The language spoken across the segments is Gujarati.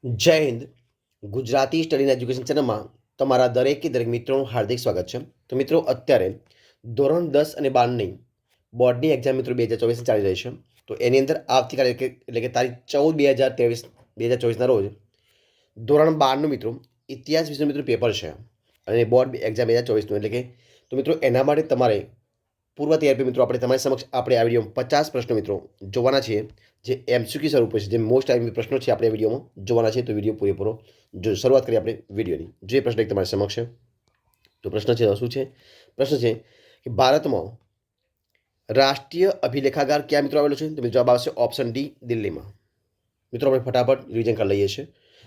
જય હિન્દ. ગુજરાતી સ્ટડી એજ્યુકેશન ચેનલમાં તમારા દરેકે દરેક મિત્રોનું હાર્દિક સ્વાગત છે. તો મિત્રો, અત્યારે ધોરણ 10 અને 12ની બોર્ડની એક્ઝામ મિત્રો 2024 ચાલી રહી છે. તો એની અંદર આવતીકાલે એટલે કે તારીખ 14/2023/2024ના રોજ ધોરણ 12નું મિત્રો ઇતિહાસ વિષયનું મિત્રો પેપર છે અને બોર્ડ એક્ઝામ 2024નું એટલે કે તો મિત્રો એના માટે તમારે પૂર્વ તૈયારી મિત્રો આપણે તમારી સમક્ષ આપણે આ વિડીયોમાં 50 પ્રશ્નો મિત્રો જોવાના છીએ, જે એમસીક્યુ સ્વરૂપે છે, જે મોસ્ટ આઈએમપી પ્રશ્નો છે આપણે વિડીયોમાં જોવાના છે. તો વિડીયો પૂરેપૂરો જો શરૂઆત કરીએ આપણે વિડીયોની. જે પ્રશ્ન એક તમારી સમક્ષ છે, તો પ્રશ્ન છે શું છે? પ્રશ્ન છે કે ભારતમાં રાષ્ટ્રીય અભિલેખાગાર ક્યાં મિત્રો આવેલો છે? તો મિત્રો જવાબ આવશે ઓપ્શન ડી, દિલ્હીમાં. મિત્રો આપણે ફટાફટ રિવિઝન કરી લઈએ છીએ.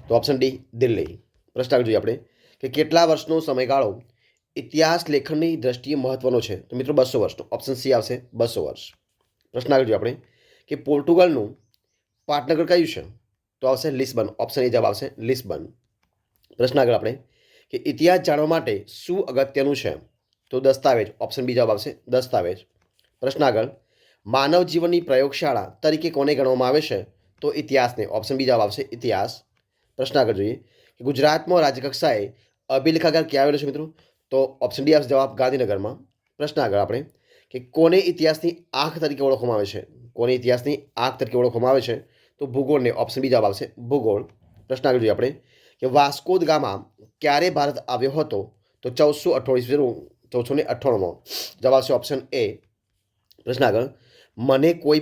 તો ઓપ્શન ડી, દિલ્હી. પ્રશ્ન આગળ જોઈએ આપણે કે કેટલા વર્ષનો સમયગાળો ઇતિહાસ લેખનની દ્રષ્ટિએ મહત્વનો છે? તો મિત્રો 200 વર્ષનો. ઓપ્શન સી આવશે 200 વર્ષ. પ્રશ્ન આગળ જોઈએ આપણે કે પોર્ટુગલનું પાટનગર કયું છે? તો આવશે લિસ્બન. ઓપ્શન એ જવાબ આવશે લિસ્બન. પ્રશ્ન આગળ આપણે કે ઇતિહાસ જાણવા માટે શું અગત્યનું છે? તો દસ્તાવેજ. ઓપ્શન બી જવાબ આવશે દસ્તાવેજ. પ્રશ્ન આગળ માનવ જીવનની પ્રયોગશાળા તરીકે કોને ગણવામાં આવે છે? તો ઇતિહાસને. ઓપ્શન બી જવાબ આવશે ઇતિહાસ. પ્રશ્ન આગળ જોઈએ કે ગુજરાતમાં રાજ્યકક્ષાએ અભિલેખાગાર ક્યાં આવેલો છે મિત્રો? તો ઓપ્શન ડી આવશે જવાબ ગાંધીનગરમાં. પ્રશ્ન આગળ આપણે કે કોને ઇતિહાસની આંખ તરીકે ઓળખવામાં આવે છે? કોને ઇતિહાસની આંખ તરીકે ઓળખવામાં આવે છે? તો ભૂગોળને. ઓપ્શન બી જવાબ આવશે ભૂગોળ. પ્રશ્ન આગળ જોઈએ આપણે કે વાસ્કો દ ગામા ક્યારે ભારત આવ્યો હતો? તો 1498માં. જવાબ આવશે ઓપ્શન એ. પ્રશ્ન આગળ મને કોઈ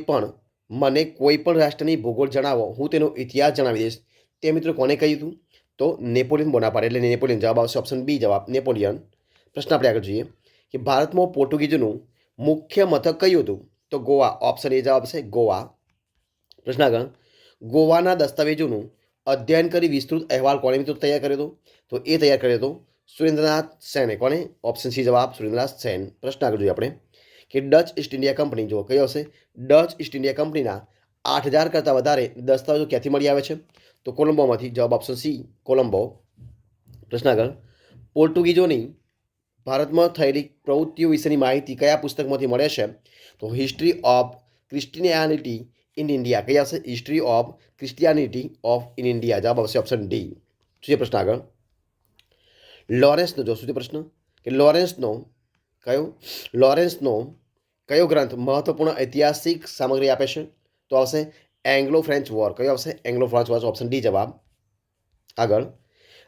પણ રાષ્ટ્રની ભૂગોળ જણાવો, હું તેનો ઇતિહાસ જણાવી દઈશ, તે મિત્રો કોને કહ્યું હતું? તો નેપોલિયન બોનાપાર્ટ એટલે નેપોલિયન. જવાબ આવશે ઓપ્શન બી જવાબ નેપોલિયન. પ્રશ્ન આપણે આગળ જોઈએ કે ભારતમાં પોર્ટુગીઝનું મુખ્ય મથક કયું હતું? તો ગોવા. ઓપ્શન એ જવાબ છે ગોવા. પ્રશ્ન આગળ ગોવાના દસ્તાવેજોનું અધ્યયન કરી વિસ્તૃત અહેવાલ કોણે મિત્રો તૈયાર કર્યો હતો? તો એ તૈયાર કર્યો હતો સુરેન્દ્રનાથ સેને. કોને? ઓપ્શન સી જવાબ સુરેન્દ્રનાથ સેન. પ્રશ્ન આગળ જોઈએ આપણે કે ડચ ઈસ્ટ ઇન્ડિયા કંપની જો કયો હશે? ડચ ઈસ્ટ ઇન્ડિયા કંપનીના 8000 કરતાં વધારે દસ્તાવેજો ક્યાંથી મળી આવે છે? તો કોલંબોમાંથી. જવાબ ઓપ્શન સી કોલંબો. પ્રશ્ન આગળ પોર્ટુગીઝોની ભારતમાં થયેલી પ્રવૃત્તિઓ વિશેની માહિતી કયા પુસ્તકમાંથી મળે છે? તો history of Christianity in India. કઈ આવશે? History of Christianity of in India. જવાબ આવશે ઓપ્શન ડી. જોઈએ પ્રશ્ન આગળ લોરેન્સનો જો શું છે પ્રશ્ન કે લોરેન્સનો કયો ગ્રંથ મહત્વપૂર્ણ ઐતિહાસિક સામગ્રી આપે છે? તો આવશે એંગ્લો ફ્રેન્ચ વોર. કયો આવશે? Anglo French war. Option D જવાબ. આગળ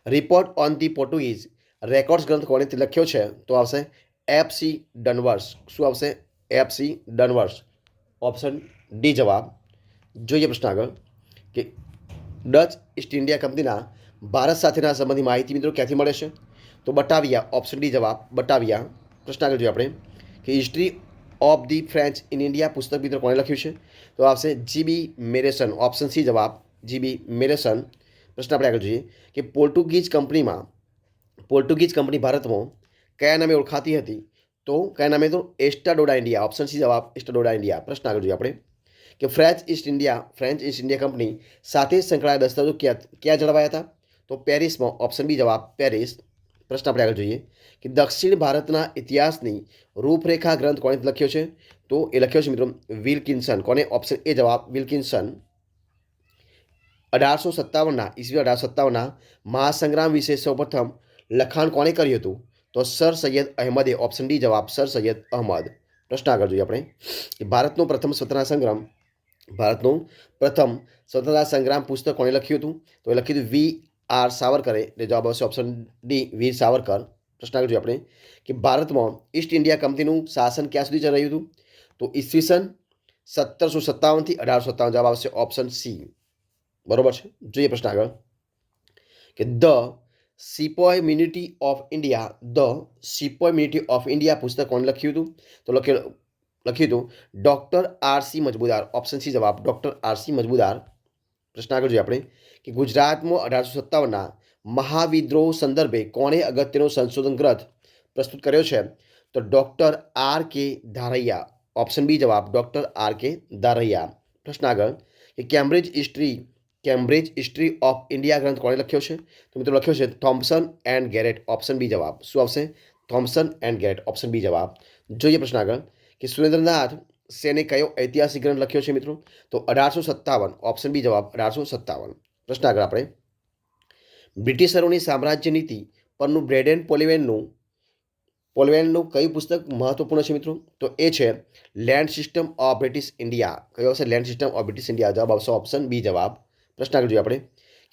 report on the Portuguese records ગ્રંથ કોણે લખ્યો છે? તો આવશે એફ.સી. ડનવર્સ. શું આવશે? એફ.સી. ડનવર્સ. ઓપ્શન ડી જવાબ. જોઈએ પ્રશ્ન આગળ કે ડચ ઈસ્ટ ઇન્ડિયા કંપનીના ભારત સાથેના સંબંધી માહિતી મિત્રો ક્યાંથી મળે છે? તો બટાવિયા. ઓપ્શન ડી જવાબ બટાવિયા. પ્રશ્ન આગળ જોઈએ આપણે કે history of the French in India પુસ્તક મિત્રો કોણે લખ્યું છે? તો આવશે જીબી મેરેસન. ઓપ્શન સી જવાબ જીબી મેરેસન. પ્રશ્ન આપણે આગળ જોઈએ કે પોર્ટુગીઝ કંપની ભારતમાં કયા નામે ઓળખાતી હતી? તો કયા નામે? તો એસ્ટાડોડા ઇન્ડિયા. ઓપ્શન સી જવાબ એસ્ટાડોડા ઇન્ડિયા. પ્રશ્ન આગળ જોઈએ આપણે કે ફ્રેન્ચ ઈસ્ટ ઇન્ડિયા કંપની સાથે સંકળાયેલા દસ્તાવેજો ક્યાં જળવાયા હતા? તો પેરિસમાં. ઓપ્શન બી જવાબ પેરિસ. પ્રશ્ન આપણે આગળ જોઈએ કે દક્ષિણ ભારતના ઇતિહાસની રૂપરેખા ગ્રંથ કોણે લખ્યો છે? તો એ લખ્યો છે મિત્રો વિલ્કિન્સન. કોને? ઓપ્શન એ જવાબ વિલ્કિન્સન. 1857ના મહાસંગ્રામ વિશે સૌપ્રથમ લખાણ કોણે કર્યું હતું? તો સર સૈયદ અહેમદે. ઓપ્શન ડી જવાબ સર સૈયદ અહમદ. પ્રશ્ન આગળ જોઈએ આપણે કે ભારતનો પ્રથમ સ્વતંત્રતા સંગ્રામ પુસ્તક કોણે લખ્યું હતું? તો એ લખ્યું હતું વી.આર. સાવરકરે. એટલે જવાબ આવશે ઓપ્શન ડી વીર સાવરકર. પ્રશ્ન આગળ જોઈએ આપણે કે ભારતમાં ઈસ્ટ ઇન્ડિયા કંપનીનું શાસન ક્યાં સુધી રહ્યું હતું? તો ઈસવીસન 1757 થી 1857. જવાબ આવશે ઓપ્શન સી. બરોબર છે. જોઈએ પ્રશ્ન આગળ કે ધ સિપોય મિનિટી ઓફ ઇન્ડિયા પુસ્તક કોણે લખ્યું હતું? તો લખ્યું હતું ડૉક્ટર આર.સી. મજમુદાર. ઓપ્શન સી જવાબ ડૉક્ટર આર.સી. મજમુદાર. પ્રશ્ન આગળ જોઈએ આપણે કે ગુજરાતમાં 1857ના મહાવિદ્રોહ સંદર્ભે કોણે અગત્યનો સંશોધન ગ્રંથ પ્રસ્તુત કર્યો છે? તો doctor R.K.. Dharaiya. Option B જવાબ ડૉક્ટર આર.કે. ધારૈયા. પ્રશ્ન આગળ કે કેમ્બ્રિજ હિસ્ટ્રી ઓફ ઇન્ડિયા ગ્રંથ કોણે લખ્યો છે? તો મિત્રો લખ્યો છે Thompson and Garratt. Option B જવાબ. શું આવશે? Thompson and Garratt. Option B જવાબ. જોઈએ પ્રશ્ન આગળ કે સુરેન્દ્રનાથ સેને કયો ઐતિહાસિક ગ્રંથ લખ્યો છે મિત્રો? તો 1857. ઓપ્શન બી જવાબ 1857. પ્રશ્ન આગળ આપણે બ્રિટિશરોની સામ્રાજ્ય નીતિ પરનું બ્રેડન પોલવેનનું કયું પુસ્તક મહત્વપૂર્ણ છે મિત્રો? તો એ છે land system of British India. કયો આવશે? Land system of British India. જવાબ આવશે ઓપ્શન બી જવાબ. પ્રશ્ન આગળ જોઈએ આપણે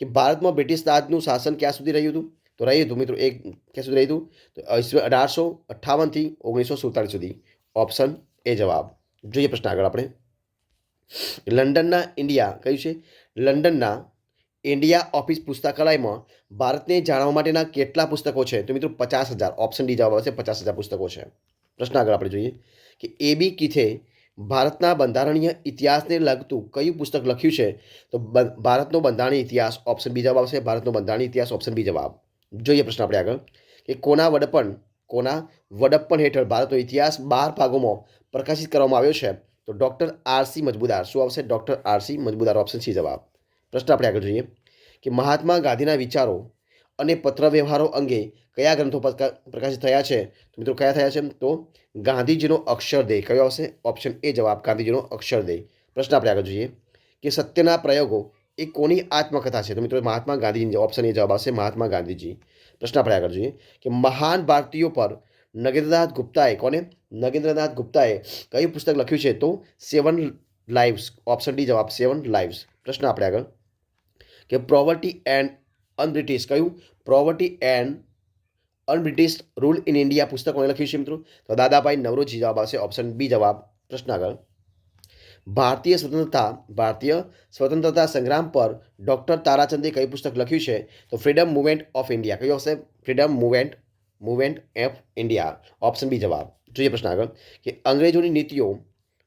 કે ભારતમાં બ્રિટિશ રાજનું શાસન ક્યાં સુધી રહ્યું હતું? તો રહ્યું હતું મિત્રો એક ક્યાં સુધી રહ્યું હતું? તો 1858થી 1947 સુધી. ઓપ્શન એ જવાબ. જોઈએ પ્રશ્ન આગળ આપણે. લંડનના ઇન્ડિયા કયું છે? લંડનના ઇન્ડિયા ઓફિસ પુસ્તકાલયમાં ભારતને જાણવા માટેના કેટલા પુસ્તકો છે? તો મિત્રો 50,000. ઓપ્શન ડી જવાબ આવશે 50,000 પુસ્તકો છે. પ્રશ્ન આગળ આપણે જોઈએ કે એબી કીથે ભારતના બંધારણીય ઇતિહાસને લગતું કયું પુસ્તક લખ્યું છે? તો ભારતનો બંધારણીય ઇતિહાસ. ઓપ્શન બી જવાબ આવશે ભારતનો બંધારણીય ઇતિહાસ. ઓપ્શન બી જવાબ. જોઈએ પ્રશ્ન આપણે આગળ કે કોના વડપણ હેઠળ ભારતનો ઇતિહાસ 12 ભાગોમાં પ્રકાશિત કરવામાં આવ્યો છે? તો ડૉક્ટર આરસી મજમુદાર. શું આવશે? ડૉક્ટર આરસી મજમુદાર. ઓપ્શન સી જવાબ. પ્રશ્ન આપણે આગળ જોઈએ કે મહાત્મા ગાંધીના વિચારો અને પત્રવ્યવહારો અંગે કયા ગ્રંથો પ્રકાશિત થયા છે? તો મિત્રો કયા થયા છે? તો ગાંધીજીનો અક્ષરદેહ. કયો આવશે? ઓપ્શન એ જવાબ ગાંધીજીનો અક્ષરદેહ. પ્રશ્ન આપણે આગળ જોઈએ કે સત્યના પ્રયોગો એ કોની આત્મકથા છે? તો મિત્રો મહાત્મા ગાંધીજી. ઓપ્શન એ જવાબ આવશે મહાત્મા ગાંધીજી. પ્રશ્ન આપણે આગળ જોઈએ કે મહાન ભારતીયો પર નગેન્દ્રનાથ ગુપ્તાએ કયું પુસ્તક લખ્યું છે? તો 7 લાઇવ્સ. ઓપ્શન ડી જવાબ 7 લાઇવ્સ. પ્રશ્ન આપણે આગળ કે પ્રોવર્ટી એન્ડ અનબ્રિટિશ કયું? Poverty and un-British rule in India પુસ્તક કોણે લખ્યું છે મિત્રો? તો દાદાભાઈ નવરોજી. જવાબ આવશે ઓપ્શન બી જવાબ. પ્રશ્ન આગળ ભારતીય સ્વતંત્રતા સંગ્રામ પર ડૉક્ટર તારાચંદે કયું પુસ્તક લખ્યું છે? તો ફ્રીડમ મૂવમેન્ટ ઓફ ઇન્ડિયા. કયું હશે? Freedom movement of India. Option B જવાબ. જોઈએ પ્રશ્ન આગળ કે અંગ્રેજોની નીતિઓ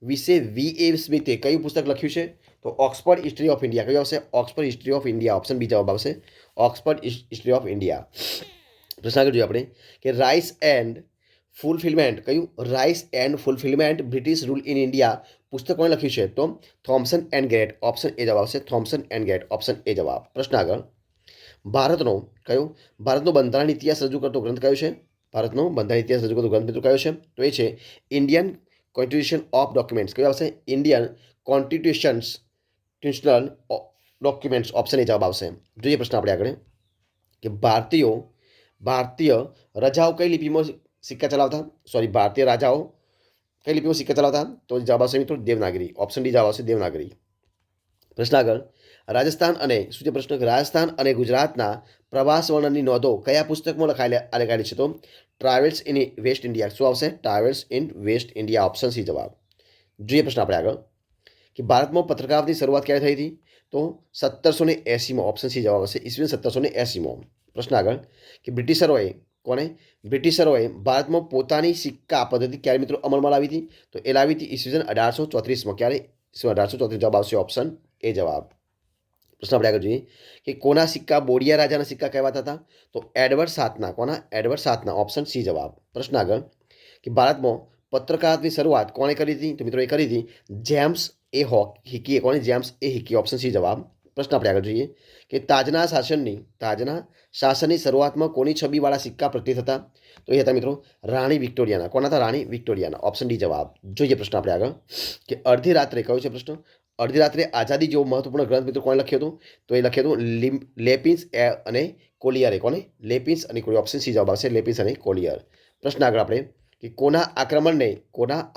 વિશે વી.એ. સ્મિથે કયું પુસ્તક લખ્યું છે? તો ઓક્સફર્ડ હિસ્ટ્રી ઓફ ઇન્ડિયા. કયું આવશે? Oxford history of India. Option B જવાબ આવશે ઓક્સફર્ડ હિસ્ટ્રી ઓફ ઇન્ડિયા. પ્રશ્ન આગળ જોઈએ આપણે કે rise and fulfilment British rule in India પુસ્તક કોણે લખ્યું છે? તો Thomson and Garratt. Option A જવાબ આવશે Thomson and Garratt. Option A જવાબ. પ્રશ્ન આગળ ભારતનો બંધારણ ઇતિહાસ રજૂ કરતો ગ્રંથ કયો છે? ભારતનો બંધારણ ઇતિહાસ રજૂ કરતો ગ્રંથ મિત્રો કયો છે? તો એ છે ઇન્ડિયન કોન્સ્ટિટ્યુશન ઓફ ડોક્યુમેન્ટ્સ. કયો આવશે? Indian constitutional documents. Option A જવાબ આવશે. જોઈએ પ્રશ્ન આપણે આગળ કે ભારતીય રાજાઓ કઈ લિપિમાં સિક્કા ચલાવતા? તો જવાબ આવશે મિત્રો દેવનાગરી. ઓપ્શન ડી જવાબ આવશે દેવનાગરી. પ્રશ્ન આગળ રાજસ્થાન અને ગુજરાતના પ્રવાસ વર્ણનની નોંધો કયા પુસ્તકમાં લખાયેલી છે? તો ટ્રાવેલ્સ ઇન વેસ્ટ ઇન્ડિયા. શું આવશે? Travels in west India. Option C જવાબ. જોઈએ પ્રશ્ન આપણે આગળ કે ભારતમાં પત્રકારની શરૂઆત ક્યારે થઈ હતી? તો 1780માં. ઓપ્શન સી જવાબ આવશે ઈસવીસન 1780માં. પ્રશ્ન આગળ કે બ્રિટિશરોએ ભારતમાં પોતાની સિક્કા પદ્ધતિ ક્યારે મિત્રો અમલમાં લાવી હતી? તો એ લાવી હતી ઈસવીસન 1834માં. ક્યારે? 1834. જવાબ આવશે ઓપ્શન એ જવાબ. પ્રશ્ન આપણે આગળ જોઈએ કે કોના સિક્કા બોડિયા રાજાના સિક્કા કહેવાતા હતા? તો એડવર્ડ સાતના. કોના? એડવર્ડ સાતના. ઓપ્શન સી જવાબ. પ્રશ્ન આગળ કે ભારતમાં પત્રકારની શરૂઆત કોણે કરી હતી? તો મિત્રો એ કરી હતી જેમ્સ એ હિકીએ. કોણે? જેમ્સ એ હિકી. ઓપ્શન સી જવાબ. પ્રશ્ન આપણે આગળ જોઈએ કે તાજના શાસનની શરૂઆતમાં કોની છબીવાળા સિક્કા પ્રચલિત હતા? તો એ હતા મિત્રો રાણી વિક્ટોરિયાના. કોના હતા? રાણી વિક્ટોરિયાના. ઓપ્શન ડી જવાબ. જોઈએ પ્રશ્ન આપણે આગળ કે અડધી રાત્રે કયો છે પ્રશ્ન? અડધી રાત્રે આઝાદી જેવો મહત્વપૂર્ણ ગ્રંથ મિત્રો કોણે લખ્યો હતો? તો એ લખ્યો હતો લેપિન્સ અને કોલિયરે. કોને? લેપિન્સ અને કોલિયર. ઓપ્શન સી જવાબ આવશે લેપિન્સ અને કોલિયર. પ્રશ્ન આગળ આપણે કે કોના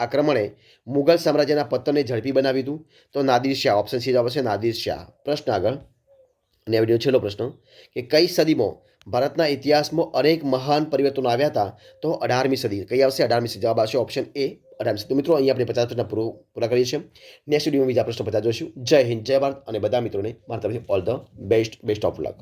આક્રમણે મુગલ સામ્રાજ્યના પતનને ઝડપી બનાવ્યું હતું? તો નાદિર શાહ. ઓપ્શન સી જવાબ આવશે નાદિર શાહ. પ્રશ્ન આગળ અને આ વિડીયો છેલ્લો પ્રશ્ન કે કઈ સદીમાં ભારતના ઇતિહાસમાં અનેક મહાન પરિવર્તનો આવ્યા હતા? તો 18મી સદી. કઈ આવશે? 18મી સદી. જવાબ આવશે ઓપ્શન એ 18મી સદી. તો મિત્રો અહીંયા આપણે 50 પ્રશ્ન પૂરા કરીએ છીએ. નેક્સ્ટ વિડીયોમાં બીજા પ્રશ્ન 50 જોઈશું. જય હિન્દ, જય ભારત અને બધા મિત્રોને મારા તરફથી all the best of luck.